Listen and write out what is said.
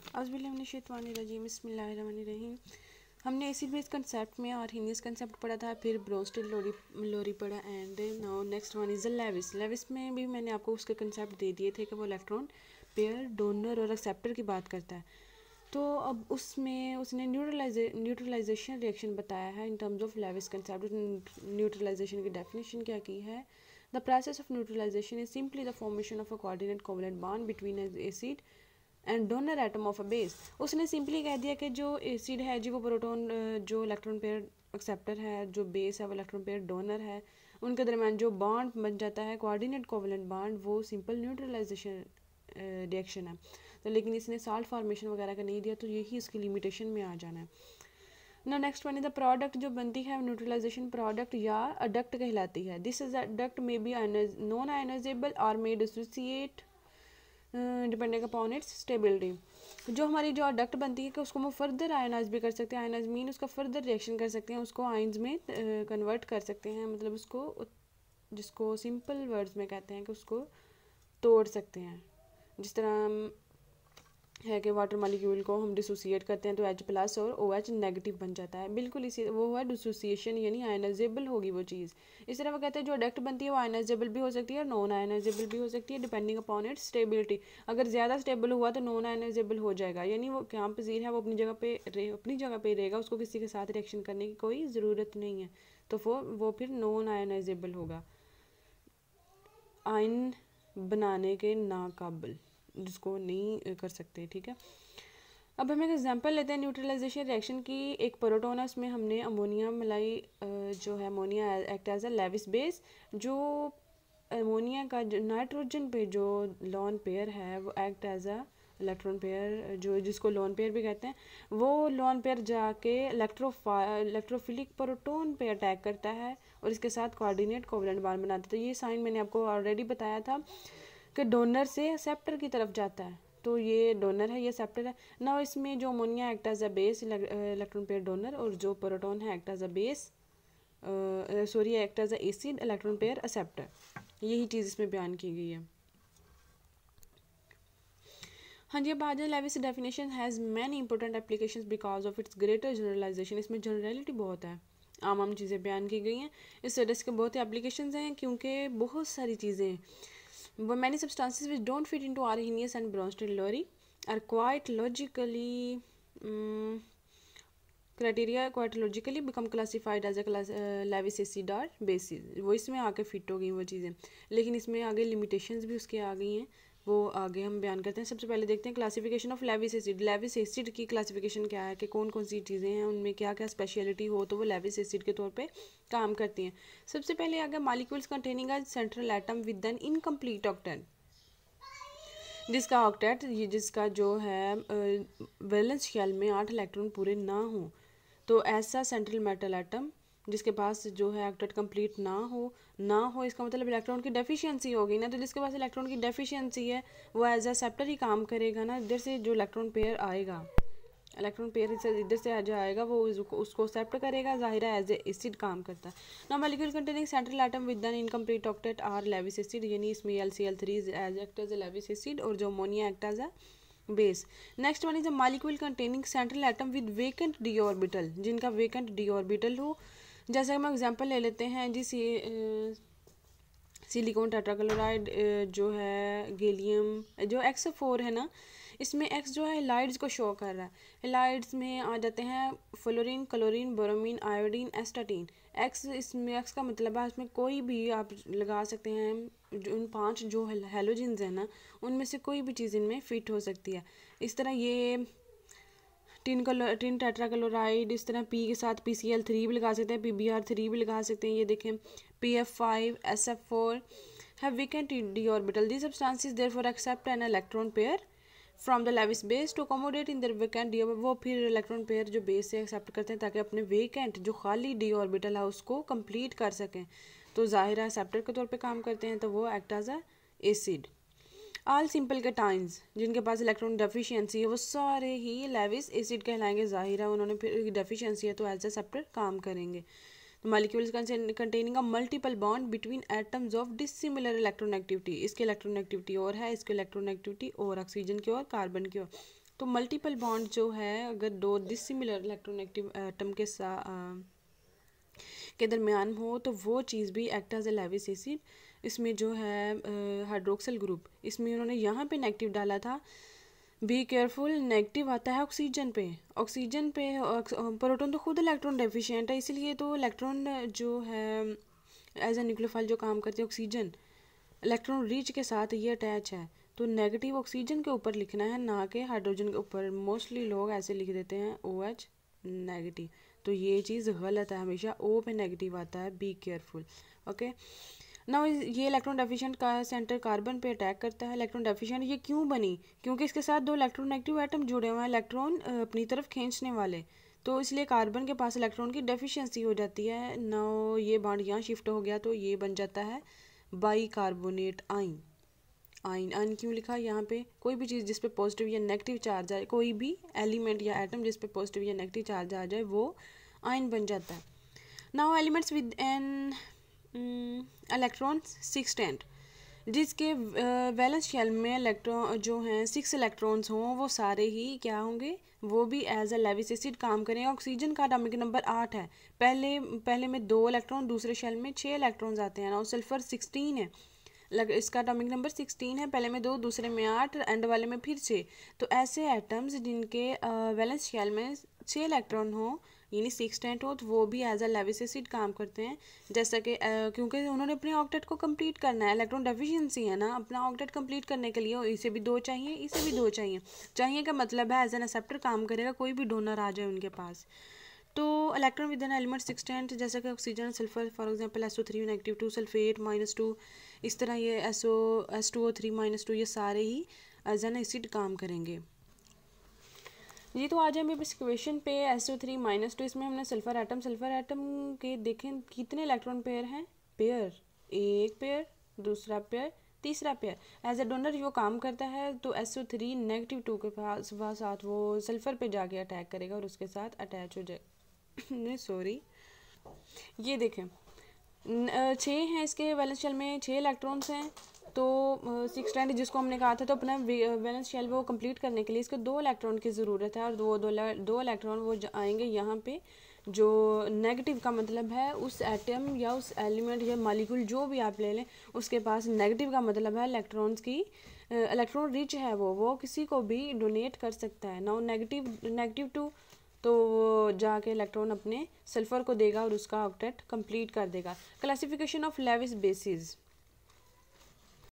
औज़ुबिल्लाहिमिनश्शैतानिर्रजीम बिस्मिल्लाहिर्रहमानिर्रहीम। हमने acid base concept में आर्हीनियस कंसेप्ट पढ़ा था, फिर ब्रोंस्टेड लोरी पढ़ा and now next one is the Lewis. Lewis में भी मैंने आपको उसके कंसेप्ट दे दिए थे कि वो इलेक्ट्रॉन पेयर, डोनर और एक्सेप्टर की बात करता है। तो अब उसमें उसने न्यूट्रलाइजेशन रिएक्शन बताया है in terms of Lewis concept. Neutralisation की डेफिनेशन क्या की है? The process of neutralisation is simply the formation of a coordinate covalent bond between acid and donor atom of a base. उसने सिंपली कह दिया कि जो एसिड है जी वो प्रोटॉन, जो इलेक्ट्रॉन पेयर एक्सेप्टर है, जो बेस है वो इलेक्ट्रॉन पेयर डोनर है, उनके दरमियान जो बॉन्ड बन जाता है कोऑर्डिनेट कोवलेंट बॉन्ड, वो सिंपल न्यूट्रलाइजेशन रिएक्शन है। तो लेकिन इसने साल्ट फॉर्मेशन वगैरह का नहीं दिया, तो यही इसकी लिमिटेशन में आ जाना है ना। Next one is the product जो बनती है न्यूट्रलाइजेशन प्रोडक्ट या अडक्ट कहलाती है। This is adduct may be non ionisable और may dissociate depending upon its stability. जो हमारी जो अडक्ट बनती है कि उसको हम फर्दर आयनाइज भी कर सकते हैं, आयनाइज मीन उसका फर्दर रिएक्शन कर सकते हैं, उसको आयंस में कन्वर्ट कर सकते हैं, मतलब उसको, जिसको सिंपल वर्ड्स में कहते हैं कि उसको तोड़ सकते हैं। जिस तरह है कि वाटर मॉलिक्यूल को हम डिसोसिएट करते हैं तो H प्लस और OH नेगेटिव बन जाता है, बिल्कुल इसी वो है डिसोसिएशन, यानी आयनाइजेबल होगी वो चीज़। इस तरह वो कहते हैं जो अडक्ट बनती है वो आयनाइजेबल भी हो सकती है और नॉन आयनाइजेबल भी हो सकती है डिपेंडिंग अपॉन इट्स स्टेबिलिटी। अगर ज़्यादा स्टेबल हुआ तो नॉन आयनाइजेबल हो जाएगा, यानी वो क्या पजीर है, वो अपनी जगह पे रहेगा, उसको किसी के साथ रिएक्शन करने की कोई ज़रूरत नहीं है, तो वो फिर नॉन आयनाइजेबल होगा, आयन बनाने के नाकाबिल, जिसको नहीं कर सकते। ठीक है, अब हम एक एग्जांपल लेते हैं न्यूट्रलाइजेशन रिएक्शन की। एक प्रोटोन है, उसमें हमने अमोनिया मिलाई, जो है ammonia act as a Lewis base. जो अमोनिया का जो नाइट्रोजन पे जो लोन पेयर है वो act as a electron pair, जो जिसको लोन पेयर भी कहते हैं, वो लोन पेयर जाके इलेक्ट्रोफिलिक प्रोटोन पे अटैक करता है और इसके साथ कोऑर्डिनेट कोवलेंट बॉन्ड बनाता है। तो ये साइन मैंने आपको ऑलरेडी बताया था कि डोनर से एक्सेप्टर की तरफ जाता है, तो ये डोनर है, ये एक्सेप्टर है ना। इसमें जो ammonia act as a base electron pair donor, और जो प्रोटॉन है act as a base act as a acid electron pair acceptor. यही चीज़ इसमें बयान की गई है। हाँ जी, अब आ जाए Lewis definition has many important applications because of its greater generalisation. इसमें जनरलिटी बहुत है, आम चीज़ें बयान की गई हैं। इस वजह से बहुत ही एप्लीकेशंस हैं, क्योंकि बहुत सारी चीज़ें हैं। Many substances which don't fit into Arrhenius and Bronsted Lowry are quite logically criteria quite logically become classified as a Lewis acid or bases। वो इसमें आके फिट हो गई वो चीज़ें, लेकिन इसमें आगे लिमिटेशंस भी उसके आ गई हैं, वो आगे हम बयान करते हैं। सबसे पहले देखते हैं classification of Lewis acid. Lewis acid की क्लासिफिकेशन क्या है कि कौन कौन सी चीज़ें हैं, उनमें क्या क्या स्पेशलिटी हो तो वो लेविस एसिड के तौर पे काम करती हैं। सबसे पहले आ गया molecules containing a central atom with an incomplete octet. जिसका ऑक्टेट, ये जिसका जो है वैलेंस शेल में 8 इलेक्ट्रॉन पूरे ना हो, तो ऐसा सेंट्रल मेटल एटम जिसके पास जो है ऑक्टेट कंप्लीट ना हो, इसका मतलब इलेक्ट्रॉन की डेफिशिएंसी होगी ना। तो जिसके पास इलेक्ट्रॉन की डेफिशिएंसी है वो एज अ एक्सेप्टर ही काम करेगा ना। इधर से जो इलेक्ट्रॉन पेयर आएगा, इलेक्ट्रॉन पेयर इधर से जो आएगा वो उसको एक्सेप्ट करेगा, ज़ाहिर है एज ए एसिड काम करता है ना। Molecule containing central atom with an incomplete octet are Lewis acid, यानी इसमें LCl3 as act as a Lewis acid और जो ammonia act as a base. Next one is a molecule containing central atom with vacant d orbital, जिनका vacant d orbital हो। जैसे हम example ले लेते हैं जी, सिलिकॉन टेट्राक्लोराइड, जो है गैलियम, जो X4 है ना, इसमें X जो है हेलाइड्स को शो कर रहा है। हेलाइड्स में आ जाते हैं fluorine, chlorine, bromine, iodine, astatine. X, इसमें X का मतलब है इसमें कोई भी आप लगा सकते हैं, जो उन 5 जो हेलोजेंस हैं ना, उनमें से कोई भी चीज़ इनमें फिट हो सकती है। इस तरह ये टिन टेट्राक्लोराइड, इस तरह P के साथ PCl3 भी लगा सकते हैं, PBr3 भी लगा सकते हैं। ये देखें PF5, SF4 have vacant d orbital. These substances therefore accept an electron pair from the Lewis base to accommodate in their vacant d orbital। वो फिर इलेक्ट्रॉन पेयर जो बेस से एक्सेप्ट करते हैं ताकि अपने वेकेंट जो खाली डी ऑर्बिटल है उसको कंप्लीट कर सकें, तो ज़ाहिर है एक्सेप्टर के तौर पे काम करते हैं, तो वो act as a acid. All simple cations जिनके पास इलेक्ट्रॉन डेफिशिएंसी है वो सारे ही लेविस एसिड कहलाएंगे, ज़ाहिर है उन्होंने फिर डेफिशिएंसी है तो एज अ सेप्टर काम करेंगे। Molecules containing a multiple bond between atoms of dissimilar electron activity. इसके इलेक्ट्रॉन एक्टिविटी और है, इसके इलेक्ट्रॉन एक्टिविटी और ऑक्सीजन की और कार्बन की और। तो मल्टीपल बॉन्ड जो है अगर दो डिसिमिलर इलेक्ट्रोनेगेटिव एटम के दरमियान हो तो वो चीज़ भी act as a Lewis acid. इसमें जो है हाइड्रोक्सिल ग्रुप, इसमें उन्होंने यहाँ पे नेगेटिव डाला था। बी केयरफुल, नेगेटिव आता है ऑक्सीजन पे। ऑक्सीजन पे प्रोटॉन तो खुद इलेक्ट्रॉन डेफिशिएंट है, इसलिए तो इलेक्ट्रॉन जो है एज ए न्यूक्लियोफाइल जो काम करते हैं ऑक्सीजन, इलेक्ट्रॉन रिच के साथ ये अटैच है, तो नेगेटिव ऑक्सीजन के ऊपर लिखना है, ना कि हाइड्रोजन के ऊपर। मोस्टली लोग ऐसे लिख देते हैं OH नेगेटिव, तो ये चीज़ गलत है। हमेशा O पे नेगेटिव आता है, बी केयरफुल। ओके, ना ये इलेक्ट्रॉन डेफिशिएंट का सेंटर कार्बन पे अटैक करता है। इलेक्ट्रॉन डेफिशिएंट ये क्यों बनी? क्योंकि इसके साथ दो इलेक्ट्रोनेगेटिव एटम जुड़े हुए हैं, इलेक्ट्रॉन अपनी तरफ खींचने वाले, तो इसलिए कार्बन के पास इलेक्ट्रॉन की डेफिशिएंसी हो जाती है ना। ये बॉन्ड यहाँ शिफ्ट हो गया तो ये बन जाता है बाई कार्बोनेट आइन। आइन क्यों लिखा यहाँ पे? कोई भी चीज़ जिस पे पॉजिटिव या नेगेटिव चार्ज आए, कोई भी एलिमेंट या एटम जिस पे पॉजिटिव या नेगेटिव चार्ज आ जाए वो आइन बन जाता है। Now elements with an electron 6 जिसके वैलेंस शेल में इलेक्ट्रॉन जो हैं 6 इलेक्ट्रॉन्स हों, वो सारे ही क्या होंगे? वो भी एज अ लेविस एसिड काम करेंगे। ऑक्सीजन का एटॉमिक नंबर 8 है, पहले में 2 इलेक्ट्रॉन, दूसरे शेल में 6 इलेक्ट्रॉन्स आते हैं ना। और सल्फर 16 है, इसका एटॉमिक नंबर 16 है, पहले में 2 दूसरे में 8 एंड वाले में फिर 6। तो ऐसे एटम्स जिनके वैलेंस शेल में 6 इलेक्ट्रॉन हो यानी 6 हो, तो वो भी एज अ लेविस एसिड काम करते हैं। जैसा कि क्योंकि उन्होंने अपने ऑक्टेट को कंप्लीट करना है, इलेक्ट्रॉन डेफिशिएंसी है ना, अपना ऑक्टेट कंप्लीट करने के लिए इसे भी 2 चाहिए, इसे भी 2 चाहिए। चाहिए का मतलब है एज एन एक्सेप्टर काम करेगा, कोई भी डोनर आ जाए उनके पास। तो इलेक्ट्रॉन विद एन एलिमेंट 6 जैसा कि oxygen, sulphur for example SO3 negative 2, sulphate -2, इस तरह ये S2O3 -2, ये सारे ही एज एन एसिड काम करेंगे। ये तो आ जाए मेरे इस क्वेश्चन पे SO3 -2, इसमें हमने सल्फर एटम के देखें कितने इलेक्ट्रॉन पेयर हैं? पेयर, एक पेयर, दूसरा पेयर, तीसरा पेयर। एज ए डोनर वो काम करता है, तो SO3 -2 के पास साथ वो सल्फर पे जाके अटैक करेगा और उसके साथ अटैच हो जाए नहीं सॉरी, ये देखें 6 हैं इसके वैलेंस शेल में, 6 इलेक्ट्रॉन्स हैं, तो 6 जिसको हमने कहा था, तो अपना वैलेंस शेल वो कंप्लीट करने के लिए इसको 2 इलेक्ट्रॉन की ज़रूरत है। और दो इलेक्ट्रॉन वो आएंगे यहाँ पे, जो नेगेटिव का मतलब है उस एटम या उस एलिमेंट या मॉलिक्यूल जो भी आप ले लें, उसके पास नेगेटिव का मतलब है इलेक्ट्रॉन्स की, इलेक्ट्रॉन रिच है वो किसी को भी डोनेट कर सकता है ना। नेगेटिव 2 तो वो जाके इलेक्ट्रॉन अपने सल्फर को देगा और उसका ऑक्टेट कंप्लीट कर देगा। Classification of Levi's basis,